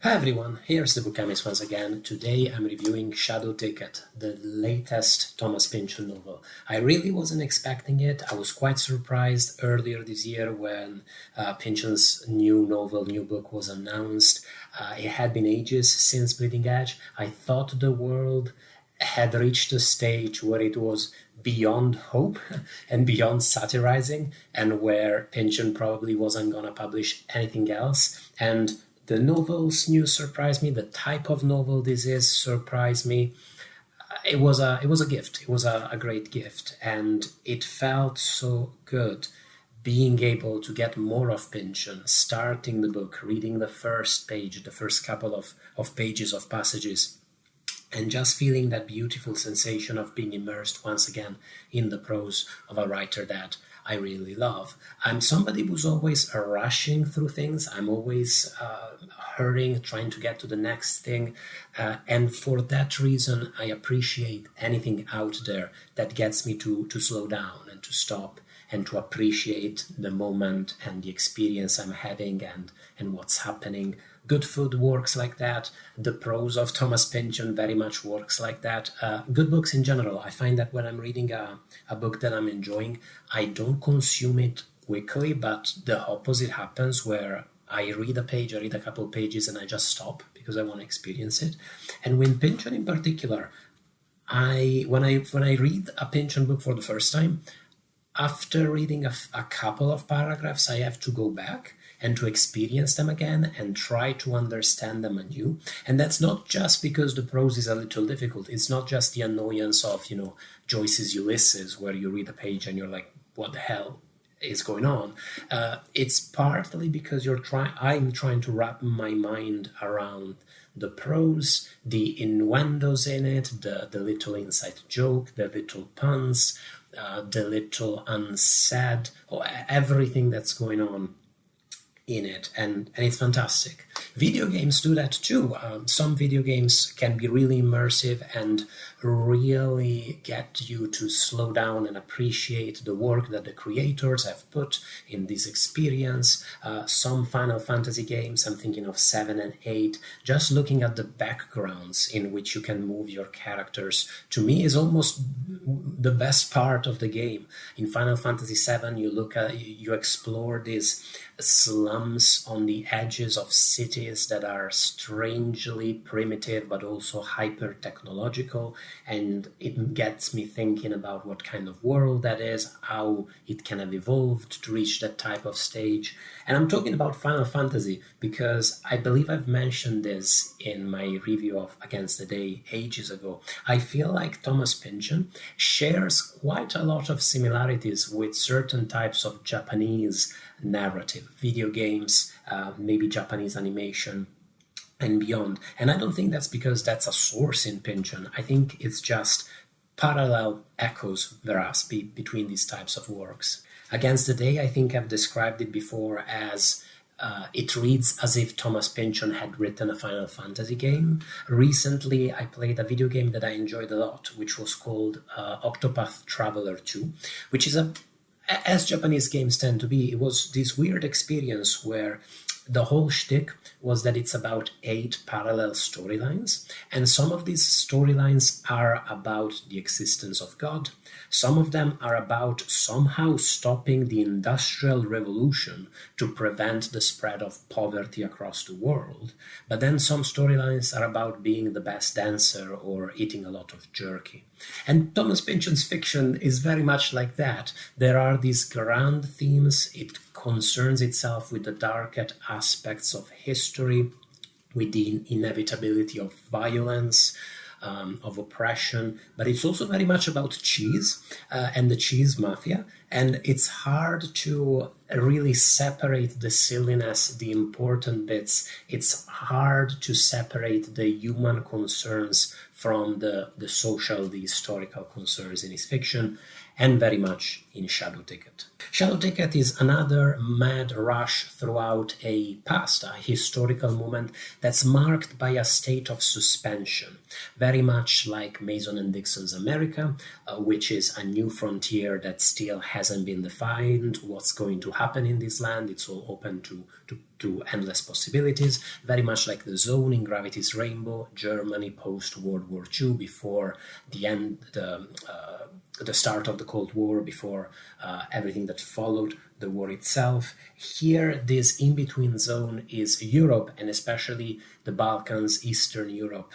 Hi everyone, here's the Book Chemist once again. Today I'm reviewing Shadow Ticket, the latest Thomas Pynchon novel. I really wasn't expecting it. I was quite surprised earlier this year when Pynchon's new book was announced. It had been ages since Bleeding Edge. I thought the world had reached a stage where it was beyond hope and beyond satirizing, and where Pynchon probably wasn't gonna publish anything else. And the novel's news surprised me. The type of novel this is surprised me. It was a gift. It was a great gift, and it felt so good being able to get more of Pynchon, starting the book, reading the first page, the first couple of pages of passages, and just feeling that beautiful sensation of being immersed once again in the prose of a writer that I really love. I'm somebody who's always rushing through things. I'm always hurrying, trying to get to the next thing. And for that reason, I appreciate anything out there that gets me to slow down and to stop and to appreciate the moment and the experience I'm having and what's happening. Good food works like that. The prose of Thomas Pynchon very much works like that. Good books in general. I find that when I'm reading a book that I'm enjoying, I don't consume it quickly, but the opposite happens where I read a couple pages, and I just stop because I want to experience it. And with Pynchon in particular, when I read a Pynchon book for the first time, after reading a couple of paragraphs, I have to go back and to experience them again and try to understand them anew. And that's not just because the prose is a little difficult. It's not just the annoyance of, Joyce's Ulysses, where you read a page and you're like, what the hell is going on? It's partly because I'm trying to wrap my mind around the prose, the innuendos in it, the little inside joke, the little puns, the little unsaid, or everything that's going on in it, and it's fantastic. Video games do that too. Some video games can be really immersive and really get you to slow down and appreciate the work that the creators have put in this experience. Some Final Fantasy games, I'm thinking of 7 and 8, just looking at the backgrounds in which you can move your characters, to me is almost the best part of the game. In Final Fantasy 7, you explore these slums on the edges of cities that are strangely primitive but also hyper technological, and it gets me thinking about what kind of world that is, how it can have evolved to reach that type of stage. And I'm talking about Final Fantasy because I believe I've mentioned this in my review of Against the Day ages ago. I feel like Thomas Pynchon shares quite a lot of similarities with certain types of Japanese narrative, video games, maybe Japanese animation, and beyond. And I don't think that's because that's a source in Pynchon. I think it's just parallel echoes perhaps between these types of works. Against the Day, I think I've described it before as it reads as if Thomas Pynchon had written a Final Fantasy game. Recently, I played a video game that I enjoyed a lot, which was called Octopath Traveler 2, which is as Japanese games tend to be. It was this weird experience where the whole shtick was that it's about 8 parallel storylines, and some of these storylines are about the existence of God. Some of them are about somehow stopping the Industrial Revolution to prevent the spread of poverty across the world. But then some storylines are about being the best dancer or eating a lot of jerky. And Thomas Pynchon's fiction is very much like that. There are these grand themes. It concerns itself with the darkest aspects of history, with the inevitability of violence, of oppression, but it's also very much about cheese and the cheese mafia. And it's hard to really separate the silliness, the important bits. It's hard to separate the human concerns from the social, the historical concerns in his fiction, and very much in Shadow Ticket. Shadow Ticket is another mad rush throughout a past, a historical moment that's marked by a state of suspension, very much like Mason and Dixon's America, which is a new frontier that still hasn't been defined. What's going to happen in this land? It's all open to endless possibilities, very much like the zone in Gravity's Rainbow, Germany post-World War II, before the end, the start of the Cold War, before everything that followed the war itself. Here, this in-between zone is Europe, and especially the Balkans, Eastern Europe,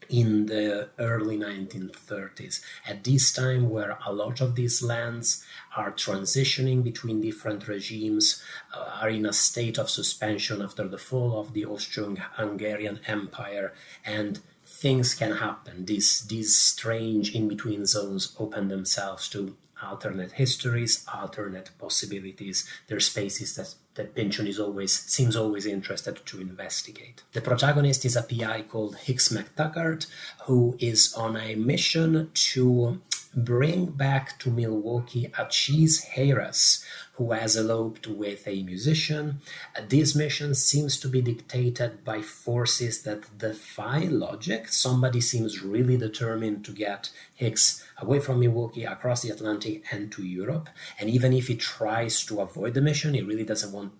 in the early 1930s, at this time where a lot of these lands are transitioning between different regimes, are in a state of suspension after the fall of the Austro-Hungarian Empire, and things can happen. These strange in-between zones open themselves to alternate histories, alternate possibilities. They're spaces that Pynchon seems always interested to investigate. The protagonist is a PI called Hicks McTaggart, who is on a mission to bring back to Milwaukee a cheese heiress who has eloped with a musician. This mission seems to be dictated by forces that defy logic. Somebody seems really determined to get Hicks away from Milwaukee, across the Atlantic, and to Europe. And even if he tries to avoid the mission, he really doesn't want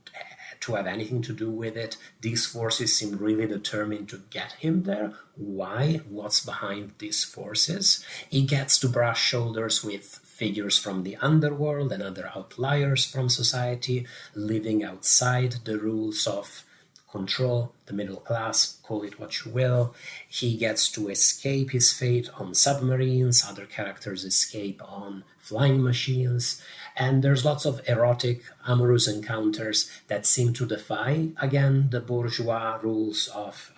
to have anything to do with it. These forces seem really determined to get him there. Why? What's behind these forces? He gets to brush shoulders with figures from the underworld and other outliers from society, living outside the rules of control, the middle class, call it what you will. He gets to escape his fate on submarines, other characters escape on flying machines, and there's lots of erotic, amorous encounters that seem to defy, again, the bourgeois rules of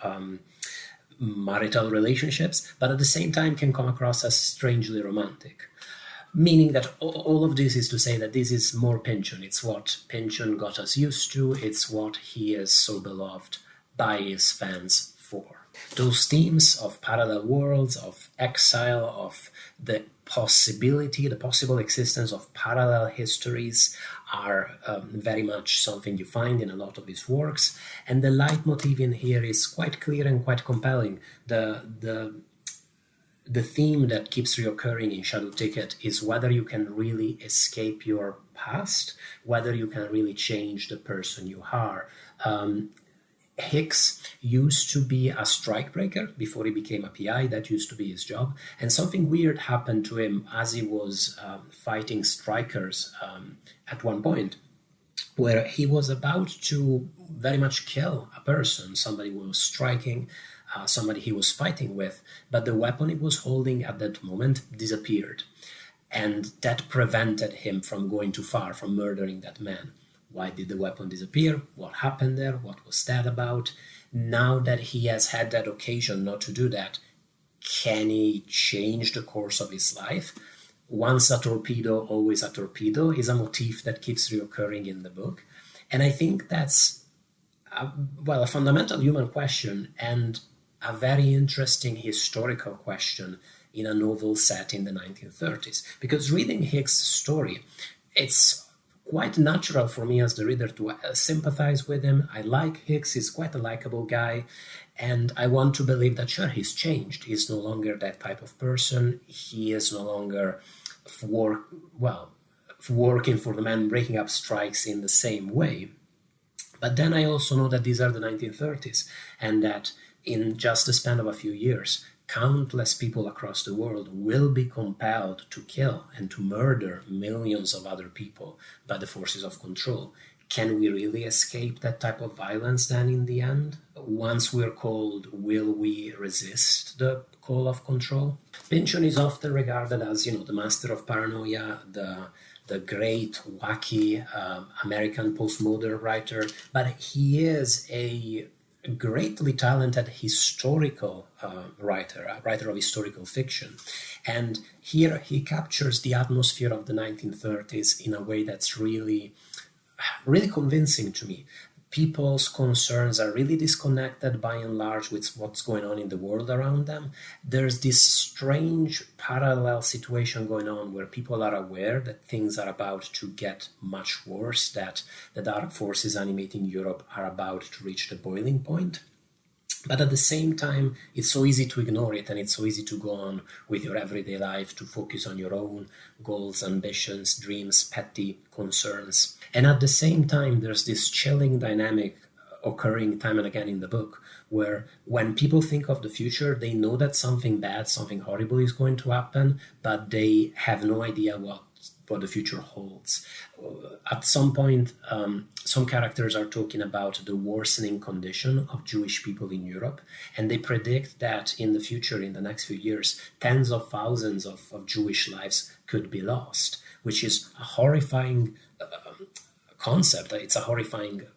marital relationships, but at the same time can come across as strangely romantic. Meaning that all of this is to say that this is more Pynchon. It's what Pynchon got us used to. It's what he is so beloved by his fans for. Those themes of parallel worlds, of exile, of the possible existence of parallel histories are very much something you find in a lot of his works. And the leitmotif in here is quite clear and quite compelling. The theme that keeps reoccurring in Shadow Ticket is whether you can really escape your past, whether you can really change the person you are. Hicks used to be a strikebreaker before he became a PI. That used to be his job. And something weird happened to him as he was fighting strikers at one point, where he was about to very much kill a person, somebody who was striking, somebody he was fighting with, but the weapon he was holding at that moment disappeared. And that prevented him from going too far, from murdering that man. Why did the weapon disappear? What happened there? What was that about? Now that he has had that occasion not to do that, can he change the course of his life? Once a torpedo, always a torpedo is a motif that keeps reoccurring in the book. And I think that's, a fundamental human question and a very interesting historical question in a novel set in the 1930s. Because reading Hicks' story, it's quite natural for me as the reader to sympathize with him. I like Hicks, he's quite a likable guy, and I want to believe that, sure, he's changed. He's no longer that type of person. He is no longer working for the man, breaking up strikes in the same way. But then I also know that these are the 1930s, and that in just the span of a few years, countless people across the world will be compelled to kill and to murder millions of other people by the forces of control. Can we really escape that type of violence then in the end? Once we're called, will we resist the call of control? Pynchon is often regarded as, the master of paranoia, the great, wacky American postmodern writer, but he is a greatly talented historical writer, a writer of historical fiction. And here he captures the atmosphere of the 1930s in a way that's really, really convincing to me. people's concerns are really disconnected by and large with what's going on in the world around them. There's this strange parallel situation going on where people are aware that things are about to get much worse, that the dark forces animating Europe are about to reach the boiling point. But at the same time, it's so easy to ignore it, and it's so easy to go on with your everyday life, to focus on your own goals, ambitions, dreams, petty concerns. And at the same time, there's this chilling dynamic occurring time and again in the book, where when people think of the future, they know that something bad, something horrible is going to happen, but they have no idea what the future holds. At some point, some characters are talking about the worsening condition of Jewish people in Europe, and they predict that in the future, in the next few years, tens of thousands of Jewish lives could be lost, which is a horrifying concept. It's a horrifying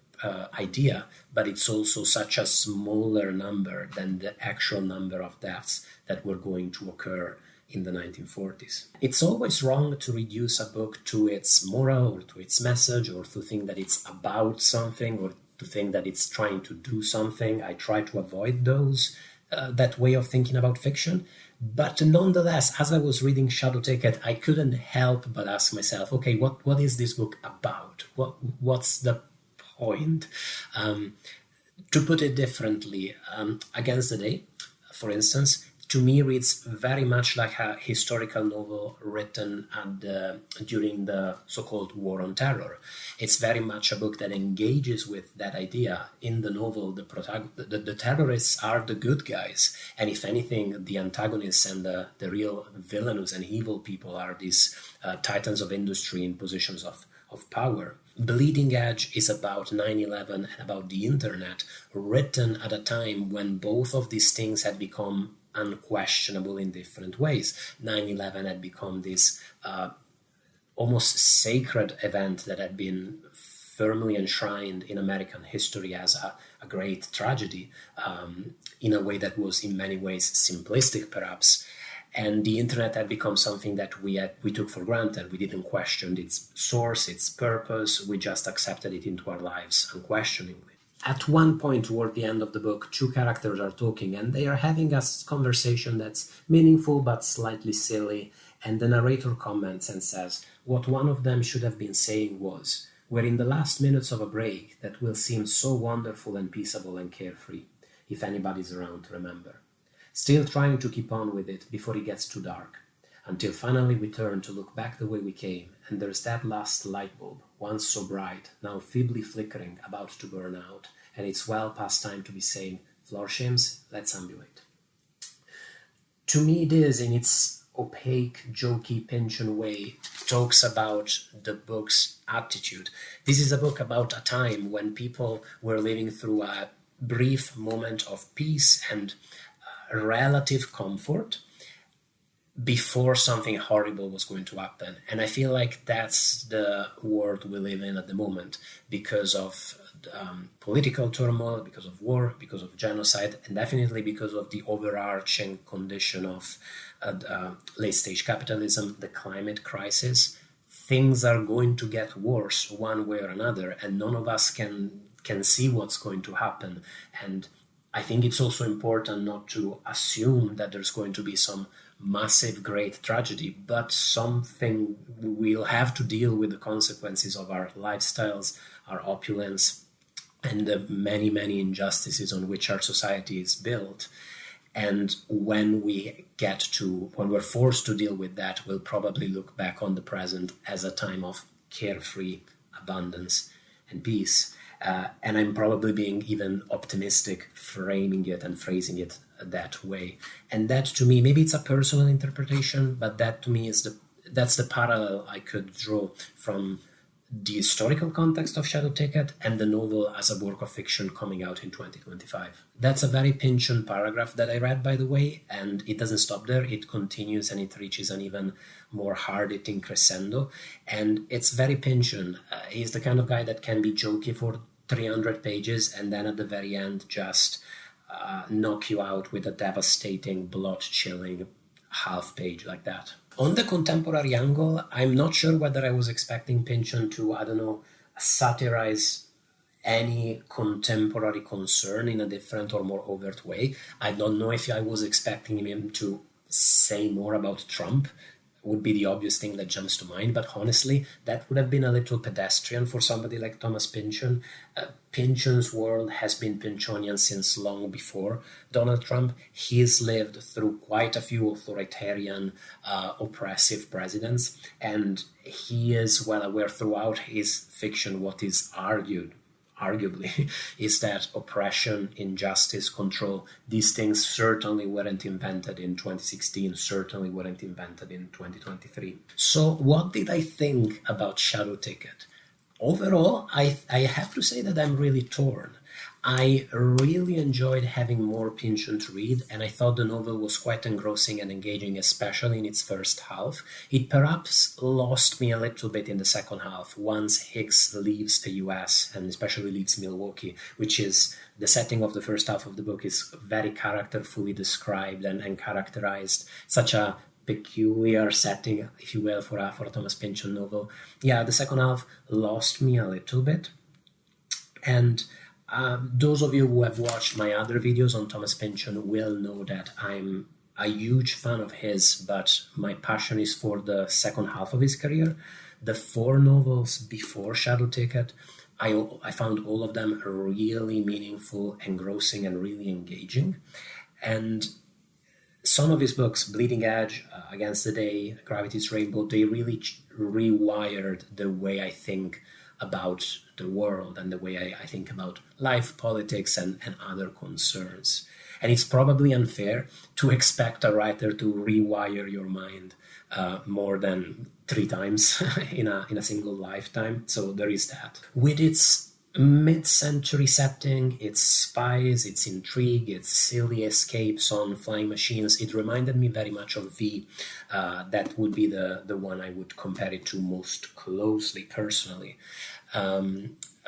idea, but it's also such a smaller number than the actual number of deaths that were going to occur in the 1940s. It's always wrong to reduce a book to its moral or to its message, or to think that it's about something, or to think that it's trying to do something. I try to avoid that way of thinking about fiction. But nonetheless, as I was reading Shadow Ticket, I couldn't help but ask myself, okay, what is this book about? What's the point? To put it differently, Against the Day, for instance, to me reads very much like a historical novel written during the so-called War on Terror. It's very much a book that engages with that idea. In the novel, the terrorists are the good guys, and if anything, the antagonists and the real villainous and evil people are these titans of industry in positions of power. Bleeding Edge is about 9/11 and about the internet, written at a time when both of these things had become unquestionable in different ways. 9/11 had become this almost sacred event that had been firmly enshrined in American history as a great tragedy, in a way that was in many ways simplistic perhaps. And the internet had become something that we took for granted. We didn't question its source, its purpose. We just accepted it into our lives unquestioningly. At one point toward the end of the book, two characters are talking, and they are having a conversation that's meaningful but slightly silly. And the narrator comments and says, what one of them should have been saying was, we're in the last minutes of a break that will seem so wonderful and peaceable and carefree, if anybody's around to remember. Still trying to keep on with it before it gets too dark, until finally we turn to look back the way we came, and there's that last light bulb, once so bright, now feebly flickering, about to burn out, and it's well past time to be saying, Florshims, let's ambulate. To me, this, in its opaque, jokey, Pynchon way, talks about the book's attitude. This is a book about a time when people were living through a brief moment of peace and relative comfort before something horrible was going to happen. And I feel like that's the world we live in at the moment, because of political turmoil, because of war, because of genocide, and definitely because of the overarching condition of late-stage capitalism, the climate crisis. Things are going to get worse one way or another, and none of us can see what's going to happen. And I think it's also important not to assume that there's going to be some massive, great tragedy, but something we'll have to deal with the consequences of our lifestyles, our opulence, and the many, many injustices on which our society is built. And when we're forced to deal with that, we'll probably look back on the present as a time of carefree abundance and peace. And I'm probably being even optimistic, framing it and phrasing it that way. And that, to me, maybe it's a personal interpretation, but that to me that's the parallel I could draw from the historical context of Shadow Ticket and the novel as a work of fiction coming out in 2025. That's a very Pynchon paragraph that I read, by the way, and it doesn't stop there. It continues and it reaches an even more hard-hitting crescendo. And it's very Pynchon. He's the kind of guy that can be jokey for 300 pages and then at the very end just knock you out with a devastating, blood-chilling half page like that. On the contemporary angle, I'm not sure whether I was expecting Pynchon to, satirize any contemporary concern in a different or more overt way. I don't know if I was expecting him to say more about Trump, would be the obvious thing that jumps to mind, but honestly, that would have been a little pedestrian for somebody like Thomas Pynchon. Pynchon's world has been Pynchonian since long before Donald Trump. He's lived through quite a few authoritarian, oppressive presidents, and he is well aware throughout his fiction what is arguably, is that oppression, injustice, control, these things certainly weren't invented in 2016, certainly weren't invented in 2023. So what did I think about Shadow Ticket? Overall, I have to say that I'm really torn. I really enjoyed having more Pynchon to read, and I thought the novel was quite engrossing and engaging, especially in its first half. It perhaps lost me a little bit in the second half, once Hicks leaves the US, and especially leaves Milwaukee, which is the setting of the first half of the book is very characterfully described and characterized, such a peculiar setting, if you will, for a Thomas Pynchon novel. Yeah, the second half lost me a little bit, and those of you who have watched my other videos on Thomas Pynchon will know that I'm a huge fan of his, but my passion is for the second half of his career. The 4 novels before Shadow Ticket, I found all of them really meaningful, engrossing, and really engaging. And some of his books, Bleeding Edge, Against the Day, Gravity's Rainbow, they really rewired the way I think about the world and the way I think about life, politics, and other concerns. And it's probably unfair to expect a writer to rewire your mind more than 3 times in a single lifetime. So there is that. With its mid-century setting, its spies, its intrigue, its silly escapes on flying machines, it reminded me very much of V. That would be the one I would compare it to most closely, personally.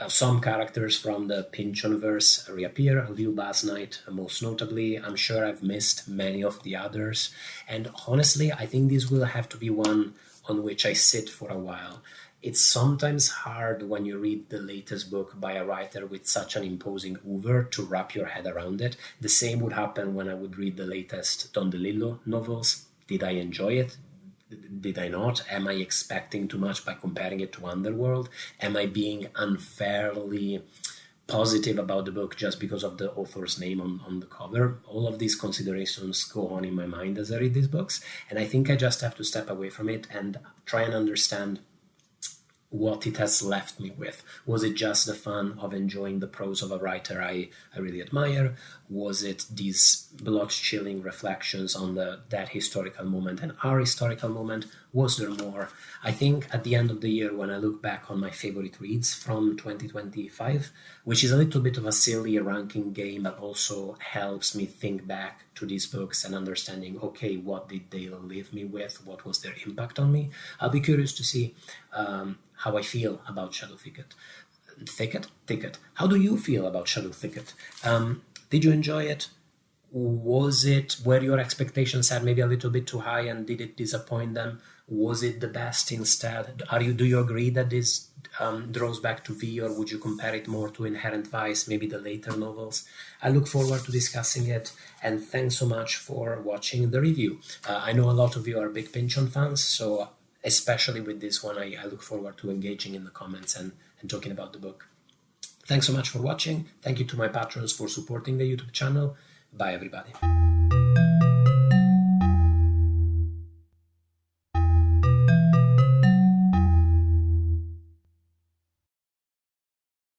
Some characters from the Pynchonverse reappear, Lil Bass Knight most notably. I'm sure I've missed many of the others, and honestly, I think this will have to be one on which I sit for a while. It's sometimes hard when you read the latest book by a writer with such an imposing oeuvre to wrap your head around it. The same would happen when I would read the latest Don DeLillo novels. Did I enjoy it? Did I not? Am I expecting too much by comparing it to Underworld? Am I being unfairly positive about the book just because of the author's name on the cover? All of these considerations go on in my mind as I read these books, and I think I just have to step away from it and try and understand what it has left me with. Was it just the fun of enjoying the prose of a writer I really admire? Was it these blood-chilling reflections on that historical moment and our historical moment? Was there more? I think at the end of the year, when I look back on my favorite reads from 2025, which is a little bit of a silly ranking game, but also helps me think back to these books and understanding, okay, what did they leave me with? What was their impact on me? I'll be curious to see how I feel about Shadow Thicket. Thicket. How do you feel about Shadow Thicket? Did you enjoy it? Were your expectations set maybe a little bit too high, and did it disappoint them? Was it the best instead? Do you agree that this draws back to V, or would you compare it more to Inherent Vice, maybe the later novels? I look forward to discussing it, and thanks so much for watching the review. I know a lot of you are big Pynchon fans, so especially with this one, I look forward to engaging in the comments and talking about the book. Thanks so much for watching. Thank you to my patrons for supporting the YouTube channel. Bye, everybody.